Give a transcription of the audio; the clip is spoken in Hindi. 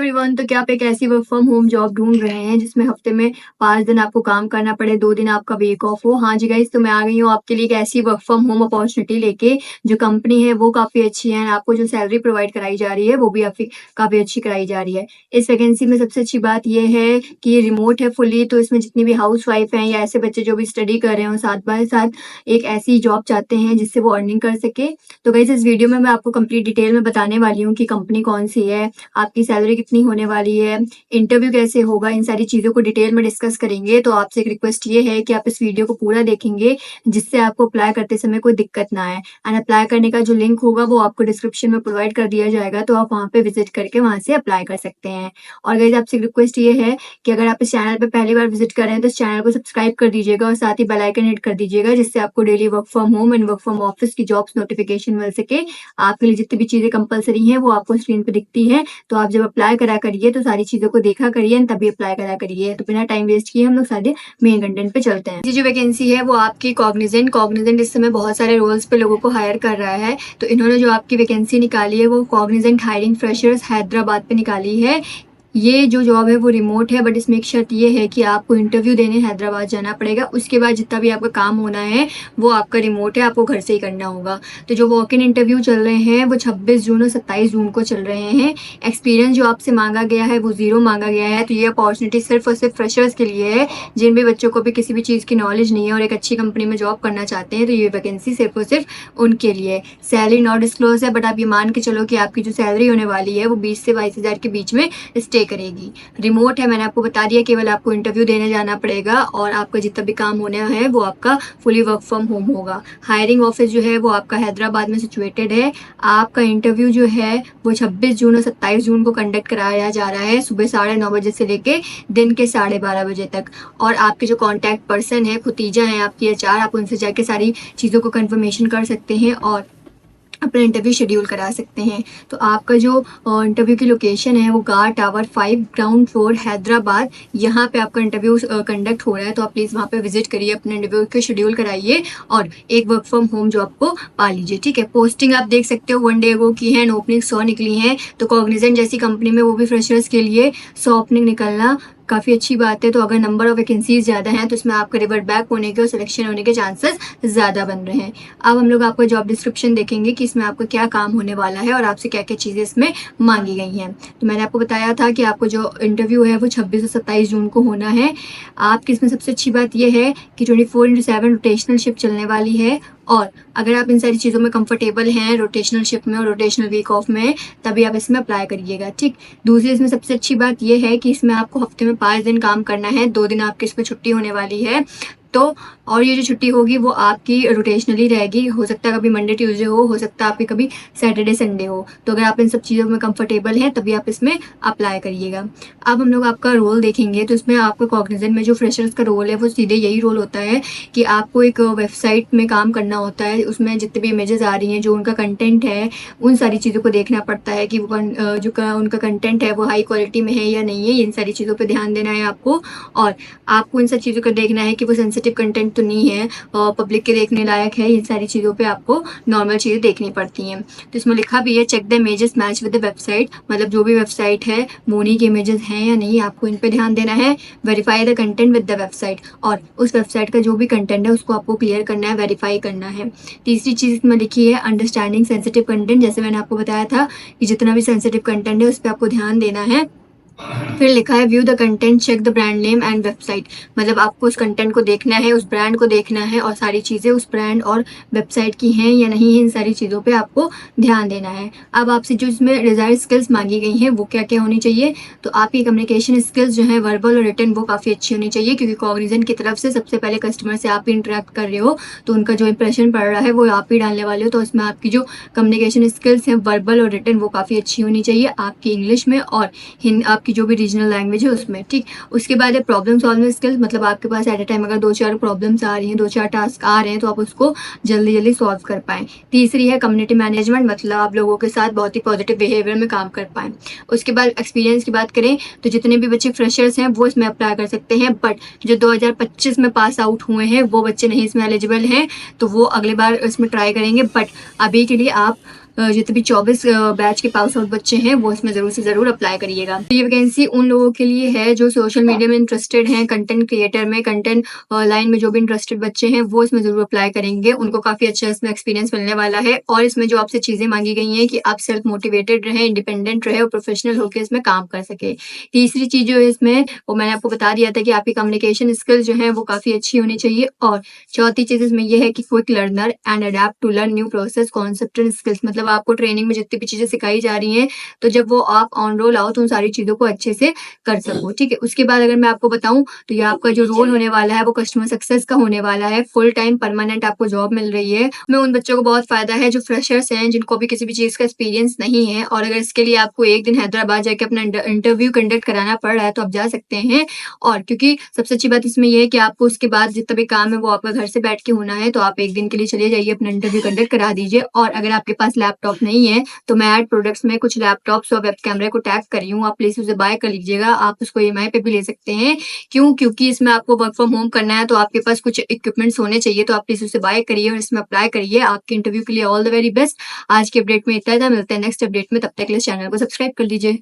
एवरीवन। तो क्या आप एक ऐसी वर्क फ्रॉम होम जॉब ढूंढ रहे हैं जिसमें हफ्ते में 5 दिन आपको काम करना पड़े, 2 दिन आपका वीक ऑफ हो? हाँ जी गाइस, तो मैं आ गई हूँ आपके लिए एक ऐसी वर्क फ्रॉम होम अपॉर्चुनिटी लेके। जो कंपनी है वो काफ़ी अच्छी है, आपको जो सैलरी प्रोवाइड कराई जा रही है वो भी काफ़ी अच्छी कराई जा रही है। इस वैकेंसी में सबसे अच्छी बात ये है कि ये रिमोट है फुली, तो इसमें जितनी भी हाउस वाइफ हैं या ऐसे बच्चे जो भी स्टडी कर रहे हो साथ बाय साथ एक ऐसी जॉब चाहते हैं जिससे वो अर्निंग कर सके। तो गाइस इस वीडियो में मैं आपको कंप्लीट डिटेल में बताने वाली हूँ कि कंपनी कौन सी है, आपकी सैलरी कितनी होने वाली है, इंटरव्यू कैसे होगा, इन सारी चीज़ों को डिटेल में डिस्कस करेंगे। तो आपसे एक रिक्वेस्ट ये है कि आप इस वीडियो को पूरा देखेंगे जिससे आपको अप्लाई करते समय कोई दिक्कत ना आए। एंड अप्लाई करने का जो लिंक होगा वो आपको डिस्क्रिप्शन में प्रोवाइड कर दिया जाएगा, तो आप वहाँ पे विजिट करके वहाँ से अप्लाई कर सकते हैं। और गाइस आपसे रिक्वेस्ट ये है कि अगर आप इस चैनल पर पहली बार विजिट कर रहे हैं तो इस चैनल को सब्सक्राइब कर दीजिएगा और साथ ही बेल आइकन हिट कर दीजिएगा, जिससे आपको daily work from home and work from office की जॉब्स नोटिफिकेशन मिल सके। आपके लिए जितनी भी चीज़ें कंपलसरी हैं वो आपको स्क्रीन पर दिखती है, तो आप जब अप्लाई करा करिए तो सारी चीज़ों को देखा करिए तभी अप्लाई करा करिए। तो बिना टाइम वेस्ट किए हम लोग सारे मेन कंटेंट पे चलते हैं। ये जो वैकेंसी है वो आपकी कॉग्निजेंट इस समय बहुत सारे रोल्स पे लोगों को हायर कर रहा है। तो इन्होंने जो आपकी वैकेंसी निकाली है वो कॉग्निजेंट हायरिंग फ्रेशर्स हैदराबाद पे निकाली है। ये जो जॉब है वो रिमोट है, बट इसमें एक शर्त ये है कि आपको इंटरव्यू देने हैदराबाद जाना पड़ेगा। उसके बाद जितना भी आपका काम होना है वो आपका रिमोट है, आपको घर से ही करना होगा। तो जो वॉक इन इंटरव्यू चल रहे हैं वो 26 जून और 27 जून को चल रहे हैं। एक्सपीरियंस जो आपसे मांगा गया है वो 0 मांगा गया है। तो ये अपॉर्चुनिटी सिर्फ और सिर्फ फ्रेशर्स के लिए है, जिन भी बच्चों को भी किसी भी चीज़ की नॉलेज नहीं है और एक अच्छी कंपनी में जॉब करना चाहते हैं। तो ये वैकेंसी सिर्फ और सिर्फ उनके लिए। सैलरी नॉट डिस्क्लोज है, बट आप ये मान के चलो कि आपकी जो सैलरी होने वाली है वो 20 से 22 हज़ार के बीच में स्टे करेगी। रिमोट है, मैंने आपको बता दिया, केवल आपको इंटरव्यू देने जाना पड़ेगा और आपका जितना भी काम होना है वो आपका फुली वर्क फ्रॉम होम होगा। हायरिंग ऑफिस जो है वो आपका हैदराबाद में सिचुएटेड है। आपका इंटरव्यू जो है वो 26 जून और 27 जून को कंडक्ट कराया जा रहा है, सुबह 9:30 बजे से लेके दिन के 12:30 बजे तक। और आपके जो कॉन्टैक्ट पर्सन है खुतीजा है आपकी HR, आप उनसे जाके सारी चीज़ों को कंफर्मेशन कर सकते हैं और अपना इंटरव्यू शेड्यूल करा सकते हैं। तो आपका जो इंटरव्यू की लोकेशन है वो गार टावर 5 ग्राउंड फ्लोर हैदराबाद, यहाँ पे आपका इंटरव्यू कंडक्ट हो रहा है। तो आप प्लीज़ वहाँ पे विजिट करिए, अपने इंटरव्यू को शेड्यूल कराइए और एक वर्क फ्रॉम होम जॉब को पा लीजिए। ठीक है, पोस्टिंग आप देख सकते हो 1 डे अगो की है, ओपनिंग 100 निकली हैं। तो कॉग्निजेंट जैसी कंपनी में वो भी फ्रेशर्स के लिए 100 ओपनिंग निकलना काफ़ी अच्छी बात है। तो अगर नंबर ऑफ वैकेंसीज ज़्यादा हैं तो इसमें आपका रिवर्ट बैक होने के और सिलेक्शन होने के चांसेस ज़्यादा बन रहे हैं। अब हम लोग आपका जॉब डिस्क्रिप्शन देखेंगे कि इसमें आपका क्या काम होने वाला है और आपसे क्या क्या चीज़ें इसमें मांगी गई हैं। तो मैंने आपको बताया था कि आपको जो इंटरव्यू है वो 26 और 27 जून को होना है। आपकी इसमें सबसे अच्छी बात यह है कि 24/7 रोटेशनल शिफ्ट चलने वाली है। और अगर आप इन सारी चीज़ों में कंफर्टेबल हैं, रोटेशनल शिफ्ट में और रोटेशनल वीक ऑफ में, तभी आप इसमें अप्लाई करिएगा। ठीक, दूसरी इसमें सबसे अच्छी बात यह है कि इसमें आपको हफ्ते में 5 दिन काम करना है, 2 दिन आपकी इसमें छुट्टी होने वाली है। तो और ये जो छुट्टी होगी वो आपकी रोटेशनली रहेगी, हो सकता है कभी मंडे ट्यूसडे हो सकता है आपकी कभी सैटरडे संडे हो। तो अगर आप इन सब चीज़ों में कंफर्टेबल हैं तभी आप इसमें अप्लाई करिएगा। अब हम लोग आपका रोल देखेंगे, तो इसमें आपका कॉग्निजेंट में जो फ्रेशर्स का रोल है वो सीधे यही रोल होता है कि आपको एक वेबसाइट में काम करना होता है। उसमें जितने भी इमेजेस आ रही हैं, जो उनका कंटेंट है, उन सारी चीज़ों को देखना पड़ता है कि वो उनका कंटेंट है वो हाई क्वालिटी में है या नहीं है। इन सारी चीज़ों पर ध्यान देना है आपको, और आपको इन सब चीज़ों को देखना है कि वो सेंसिटिव कंटेंट तो नहीं है और पब्लिक के देखने लायक है। इन सारी चीज़ों पे आपको नॉर्मल चीज़ें देखनी पड़ती हैं। तो इसमें लिखा भी है check the images match with the website, मतलब जो भी वेबसाइट है वो उन्हीं के इमेजेस हैं या नहीं, आपको इन पे ध्यान देना है। Verify the content with the website, और उस वेबसाइट का जो भी कंटेंट है उसको आपको क्लियर करना है, वेरीफाई करना है। तीसरी चीज़ इसमें लिखी है अंडरस्टैंडिंग सेंसिटिव कंटेंट, जैसे मैंने आपको बताया था कि जितना भी सेंसिटिव कंटेंट है उस पर आपको ध्यान देना है। फिर लिखा है view the content, check the brand name and website, मतलब आपको उस कंटेंट को देखना है, उस ब्रांड को देखना है और सारी चीज़ें उस ब्रांड और वेबसाइट की हैं या नहीं है, इन सारी चीज़ों पे आपको ध्यान देना है। अब आपसे जो इसमें डिज़ायर्ड स्किल्स मांगी गई हैं वो क्या क्या होनी चाहिए, तो आपकी कम्युनिकेशन स्किल्स जो है वर्बल और रिटन वो काफ़ी अच्छी होनी चाहिए, क्योंकि कॉग्निजेंट की तरफ से सबसे पहले कस्टमर से आप ही इंटरेक्ट कर रहे हो, तो उनका जो इंप्रेशन पड़ रहा है वो आप ही डालने वाले हो। तो इसमें आपकी जो कम्युनिकेशन स्किल्स हैं वर्बल और रिटन वो काफ़ी अच्छी होनी चाहिए, आपकी इंग्लिश में और आपकी जो भी रीजनल लैंग्वेज है उसमें। ठीक, उसके बाद है प्रॉब्लम सॉल्विंग स्किल्स, मतलब आपके पास एट अ टाइम अगर 2-4 प्रॉब्लम्स आ रही हैं, 2-4 टास्क आ रहे हैं तो आप उसको जल्दी जल्दी सॉल्व कर पाएँ। तीसरी है कम्युनिटी मैनेजमेंट, मतलब आप लोगों के साथ बहुत ही पॉजिटिव बिहेवियर में काम कर पाएँ। उसके बाद एक्सपीरियंस की बात करें तो जितने भी बच्चे फ्रेशर्स हैं वो इसमें अप्लाई कर सकते हैं, बट जो 2025 में पास आउट हुए हैं वो बच्चे नहीं इसमें एलिजिबल हैं, तो वो अगले बार इसमें ट्राई करेंगे। बट अभी के लिए आप जितने भी 24 बैच के पास आउट बच्चे हैं वो इसमें ज़रूर से ज़रूर अप्लाई करिएगा। तो ये वैकेंसी उन लोगों के लिए है जो सोशल मीडिया में इंटरेस्टेड हैं, कंटेंट क्रिएटर में, कंटेंट लाइन में जो भी इंटरेस्टेड बच्चे हैं वो इसमें ज़रूर अप्लाई करेंगे। उनको काफ़ी अच्छा इसमें एक्सपीरियंस मिलने वाला है और इसमें जो आपसे चीज़ें माँगी गई हैं कि आप सेल्फ मोटिवेटेड रहें, इंडिपेंडेंट रहें और प्रोफेशनल होके इसमें काम कर सकें। तीसरी चीज़ जो है इसमें वो मैंने आपको बता दिया था कि आपकी कम्युनिकेशन स्किल्स जो हैं वो काफ़ी अच्छी होनी चाहिए और चौथी चीज़ इसमें ये है कि quick learner and adapt to learn new process, concept and skills. मतलब आपको ट्रेनिंग में जितनी भी चीज़ें सिखाई जा रही हैं, तो जब वो आप ऑन रोल आओ तो उन सारी चीज़ों को अच्छे से कर सको, ठीक है? उसके बाद अगर मैं आपको बताऊँ तो ये आपका जो रोल होने वाला है वो कस्टमर सक्सेस का होने वाला है। फुल टाइम परमानेंट आपको जॉब मिल रही है। में उन बच्चों को बहुत फ़ायदा है जो फ्रेशर्स हैं, जिनको भी किसी भी चीज़ का एक्सपीरियंस नहीं है और अगर इसके लिए आपको 1 दिन हैदराबाद जाके अपना इंटरव्यू कंडक्ट कराना पड़ रहा है तो आप जा सकते हैं। और क्योंकि सबसे अच्छी बात इसमें ये है कि आपको उसके बाद जितना भी काम है वो आपका घर से बैठ के होना है, तो आप 1 दिन के लिए चले जाइए, अपना इंटरव्यू कंडक्ट करा दीजिए। और अगर आपके पास लैपटॉप नहीं है, तो मैं ऐड प्रोडक्ट्स में कुछ लैपटॉप्स और वेब कैमरे को टैग कर रही हूँ, आप प्लीज़ उसे बाय कर लीजिएगा। आप उसको ईएमआई पे भी ले सकते हैं। क्यों? क्योंकि इसमें आपको वर्क फ्रॉम होम करना है, तो आपके पास कुछ इक्विपमेंट्स होने चाहिए, तो आप प्लीज़ उसे बाय करिए और इसमें अप्लाई करिए। आपके इंटरव्यू के लिए ऑल द वेरी बेस्ट। आज के अपडेट में इतना था, मिलते हैं नेक्स्ट अपडेट में, तब तक के लिए चैनल को सब्सक्राइब कर लीजिए।